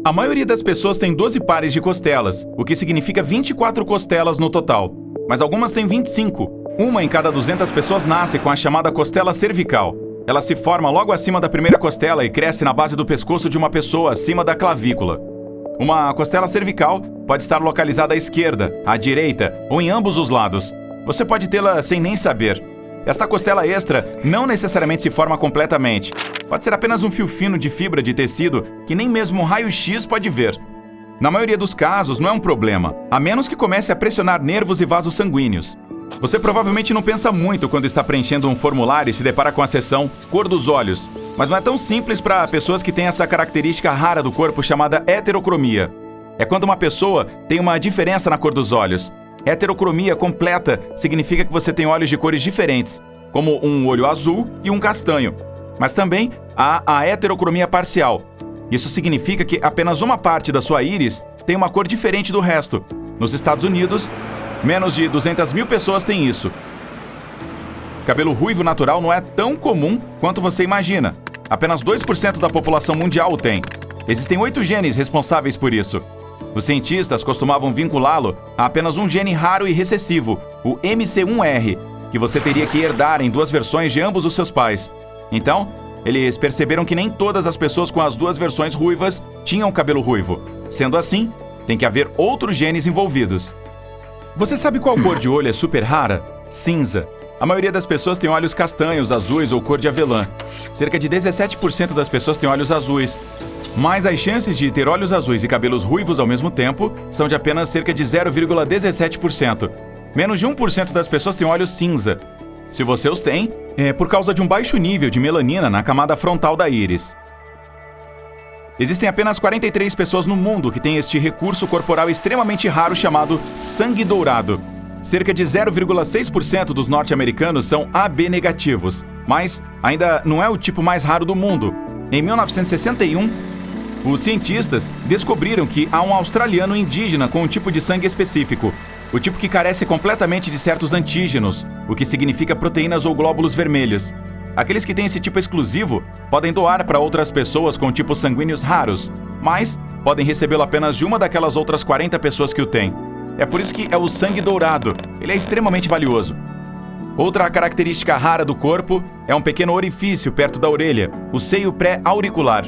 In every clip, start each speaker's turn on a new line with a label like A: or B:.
A: A maioria das pessoas tem 12 pares de costelas, o que significa 24 costelas no total. Mas algumas têm 25. Uma em cada 200 pessoas nasce com a chamada costela cervical. Ela se forma logo acima da primeira costela e cresce na base do pescoço de uma pessoa acima da clavícula. Uma costela cervical pode estar localizada à esquerda, à direita ou em ambos os lados. Você pode tê-la sem nem saber. Esta costela extra não necessariamente se forma completamente. Pode ser apenas um fio fino de fibra de tecido que nem mesmo um raio-x pode ver. Na maioria dos casos, não é um problema, a menos que comece a pressionar nervos e vasos sanguíneos. Você provavelmente não pensa muito quando está preenchendo um formulário e se depara com a seção cor dos olhos. Mas não é tão simples para pessoas que têm essa característica rara do corpo chamada heterocromia. É quando uma pessoa tem uma diferença na cor dos olhos. Heterocromia completa significa que você tem olhos de cores diferentes, como um olho azul e um castanho. Mas também há a heterocromia parcial. Isso significa que apenas uma parte da sua íris tem uma cor diferente do resto. Nos Estados Unidos, menos de 200 mil pessoas têm isso. Cabelo ruivo natural não é tão comum quanto você imagina. Apenas 2% da população mundial o tem. Existem 8 genes responsáveis por isso. Os cientistas costumavam vinculá-lo a apenas um gene raro e recessivo, o MC1R, que você teria que herdar em 2 versões de ambos os seus pais. Então, eles perceberam que nem todas as pessoas com as 2 versões ruivas tinham cabelo ruivo. Sendo assim, tem que haver outros genes envolvidos. Você sabe qual cor de olho é super rara? Cinza. A maioria das pessoas tem olhos castanhos, azuis ou cor de avelã. Cerca de 17% das pessoas têm olhos azuis. Mas as chances de ter olhos azuis e cabelos ruivos ao mesmo tempo são de apenas cerca de 0,17%. Menos de 1% das pessoas têm olhos cinza. Se você os tem, é por causa de um baixo nível de melanina na camada frontal da íris. Existem apenas 43 pessoas no mundo que têm este recurso corporal extremamente raro chamado sangue dourado. Cerca de 0,6% dos norte-americanos são AB negativos, mas ainda não é o tipo mais raro do mundo. Em 1961, os cientistas descobriram que há um australiano indígena com um tipo de sangue específico, o tipo que carece completamente de certos antígenos, o que significa proteínas ou glóbulos vermelhos. Aqueles que têm esse tipo exclusivo podem doar para outras pessoas com tipos sanguíneos raros, mas podem recebê-lo apenas de uma daquelas outras 40 pessoas que o têm. É por isso que é o sangue dourado. Ele é extremamente valioso. Outra característica rara do corpo é um pequeno orifício perto da orelha, o seio pré-auricular.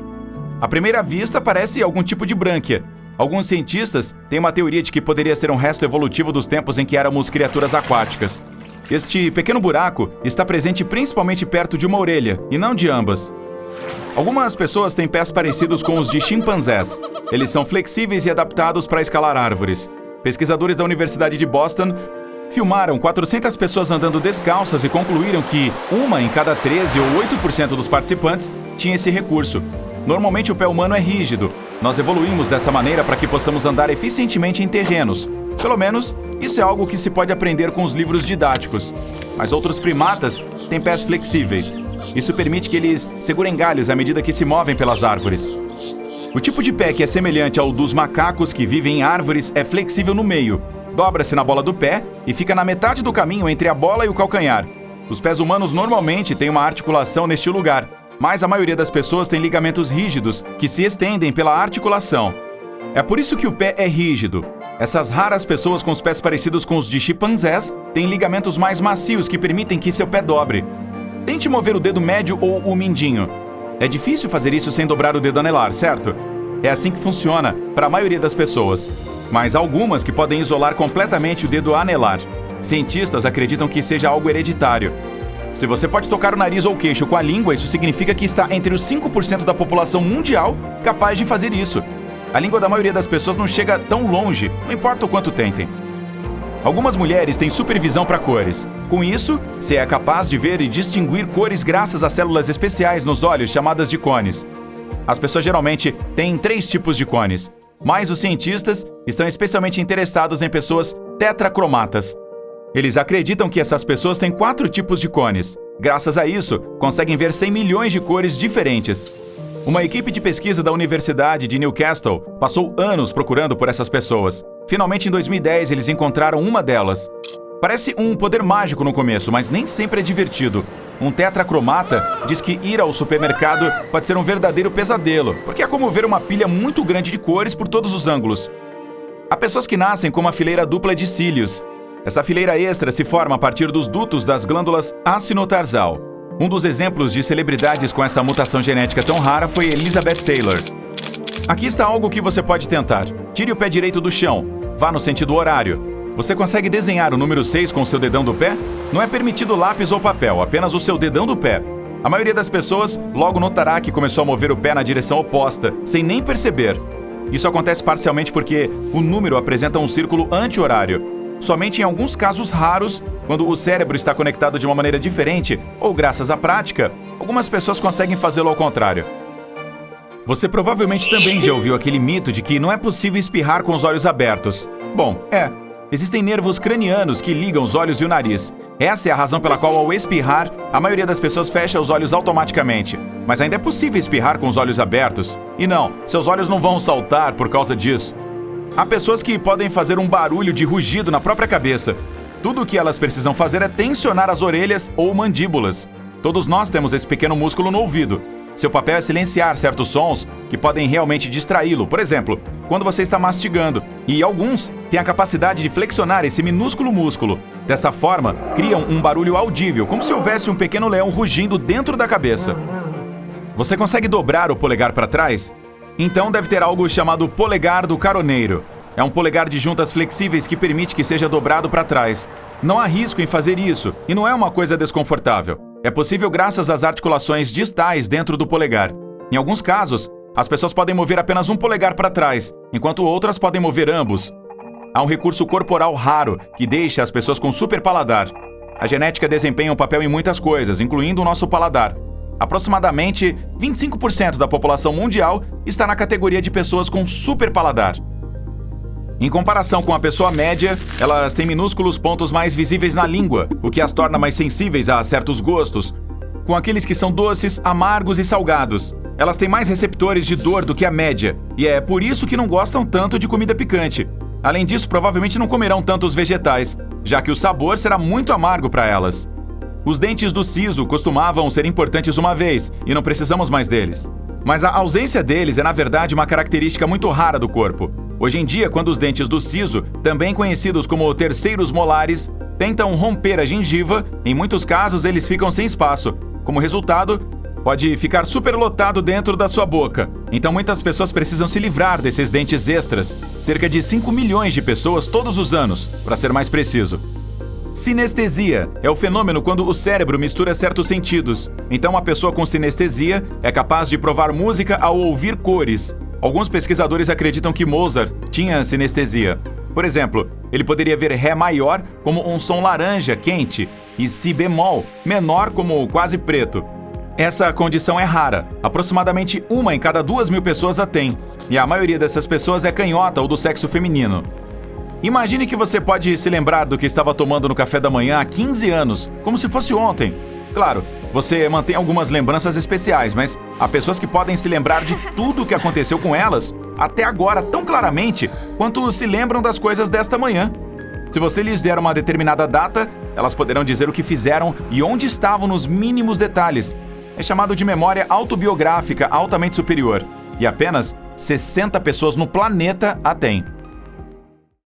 A: À primeira vista, parece algum tipo de brânquia. Alguns cientistas têm uma teoria de que poderia ser um resto evolutivo dos tempos em que éramos criaturas aquáticas. Este pequeno buraco está presente principalmente perto de uma orelha, e não de ambas. Algumas pessoas têm pés parecidos com os de chimpanzés. Eles são flexíveis e adaptados para escalar árvores. Pesquisadores da Universidade de Boston filmaram 400 pessoas andando descalças e concluíram que 1 em cada 13 ou 8% dos participantes tinha esse recurso. Normalmente o pé humano é rígido. Nós evoluímos dessa maneira para que possamos andar eficientemente em terrenos. Pelo menos, isso é algo que se pode aprender com os livros didáticos. Mas outros primatas têm pés flexíveis. Isso permite que eles segurem galhos à medida que se movem pelas árvores. O tipo de pé que é semelhante ao dos macacos que vivem em árvores é flexível no meio. Dobra-se na bola do pé e fica na metade do caminho entre a bola e o calcanhar. Os pés humanos normalmente têm uma articulação neste lugar, mas a maioria das pessoas tem ligamentos rígidos que se estendem pela articulação. É por isso que o pé é rígido. Essas raras pessoas com os pés parecidos com os de chimpanzés têm ligamentos mais macios que permitem que seu pé dobre. Tente mover o dedo médio ou o mindinho. É difícil fazer isso sem dobrar o dedo anelar, certo? É assim que funciona para a maioria das pessoas. Mas há algumas que podem isolar completamente o dedo anelar. Cientistas acreditam que seja algo hereditário. Se você pode tocar o nariz ou o queixo com a língua, isso significa que está entre os 5% da população mundial capaz de fazer isso. A língua da maioria das pessoas não chega tão longe, não importa o quanto tentem. Algumas mulheres têm supervisão para cores. Com isso, você é capaz de ver e distinguir cores graças a células especiais nos olhos chamadas de cones. As pessoas geralmente têm 3 tipos de cones, mas os cientistas estão especialmente interessados em pessoas tetracromatas. Eles acreditam que essas pessoas têm 4 tipos de cones. Graças a isso, conseguem ver 100 milhões de cores diferentes. Uma equipe de pesquisa da Universidade de Newcastle passou anos procurando por essas pessoas. Finalmente, em 2010, eles encontraram uma delas. Parece um poder mágico no começo, mas nem sempre é divertido. um tetracromata diz que ir ao supermercado pode ser um verdadeiro pesadelo, porque é como ver uma pilha muito grande de cores por todos os ângulos. Há pessoas que nascem com uma fileira dupla de cílios. Essa fileira extra se forma a partir dos dutos das glândulas acinotarsal. Um dos exemplos de celebridades com essa mutação genética tão rara foi Elizabeth Taylor. Aqui está algo que você pode tentar. Tire o pé direito do chão. Vá no sentido horário. Você consegue desenhar o número 6 com o seu dedão do pé? Não é permitido lápis ou papel, apenas o seu dedão do pé. A maioria das pessoas logo notará que começou a mover o pé na direção oposta, sem nem perceber. Isso acontece parcialmente porque o número apresenta um círculo anti-horário. Somente em alguns casos raros, quando o cérebro está conectado de uma maneira diferente, ou graças à prática, algumas pessoas conseguem fazê-lo ao contrário. Você provavelmente também já ouviu aquele mito de que não é possível espirrar com os olhos abertos. Bom, existem nervos cranianos que ligam os olhos e o nariz. Essa é a razão pela qual, ao espirrar, a maioria das pessoas fecha os olhos automaticamente. Mas ainda é possível espirrar com os olhos abertos. E não, seus olhos não vão saltar por causa disso. Há pessoas que podem fazer um barulho de rugido na própria cabeça. Tudo o que elas precisam fazer é tensionar as orelhas ou mandíbulas. Todos nós temos esse pequeno músculo no ouvido. Seu papel é silenciar certos sons que podem realmente distraí-lo. Por exemplo, quando você está mastigando. E alguns têm a capacidade de flexionar esse minúsculo músculo. Dessa forma, criam um barulho audível, como se houvesse um pequeno leão rugindo dentro da cabeça. Você consegue dobrar o polegar para trás? Então deve ter algo chamado polegar do caroneiro. É um polegar de juntas flexíveis que permite que seja dobrado para trás. Não há risco em fazer isso, e não é uma coisa desconfortável. É possível graças às articulações distais dentro do polegar. Em alguns casos, as pessoas podem mover apenas um polegar para trás, enquanto outras podem mover ambos. Há um recurso corporal raro que deixa as pessoas com super paladar. A genética desempenha um papel em muitas coisas, incluindo o nosso paladar. Aproximadamente 25% da população mundial está na categoria de pessoas com super paladar. Em comparação com a pessoa média, elas têm minúsculos pontos mais visíveis na língua, o que as torna mais sensíveis a certos gostos, com aqueles que são doces, amargos e salgados. Elas têm mais receptores de dor do que a média, e é por isso que não gostam tanto de comida picante. Além disso, provavelmente não comerão tantos vegetais, já que o sabor será muito amargo para elas. Os dentes do siso costumavam ser importantes uma vez, e não precisamos mais deles. Mas a ausência deles é, na verdade, uma característica muito rara do corpo. Hoje em dia, quando os dentes do siso, também conhecidos como terceiros molares, tentam romper a gengiva, em muitos casos eles ficam sem espaço. Como resultado, pode ficar superlotado dentro da sua boca. Então muitas pessoas precisam se livrar desses dentes extras. Cerca de 5 milhões de pessoas todos os anos, para ser mais preciso. Sinestesia é o fenômeno quando o cérebro mistura certos sentidos. Então uma pessoa com sinestesia é capaz de provar música ao ouvir cores. Alguns pesquisadores acreditam que Mozart tinha sinestesia. Por exemplo, ele poderia ver Ré maior como um som laranja quente e Si bemol menor como quase preto. Essa condição é rara. Aproximadamente 1 em cada 2.000 pessoas a tem. E a maioria dessas pessoas é canhota ou do sexo feminino. Imagine que você pode se lembrar do que estava tomando no café da manhã há 15 anos, como se fosse ontem. Claro, você mantém algumas lembranças especiais, mas há pessoas que podem se lembrar de tudo o que aconteceu com elas, até agora tão claramente, quanto se lembram das coisas desta manhã. Se você lhes der uma determinada data, elas poderão dizer o que fizeram e onde estavam nos mínimos detalhes. É chamado de memória autobiográfica altamente superior, e apenas 60 pessoas no planeta a têm.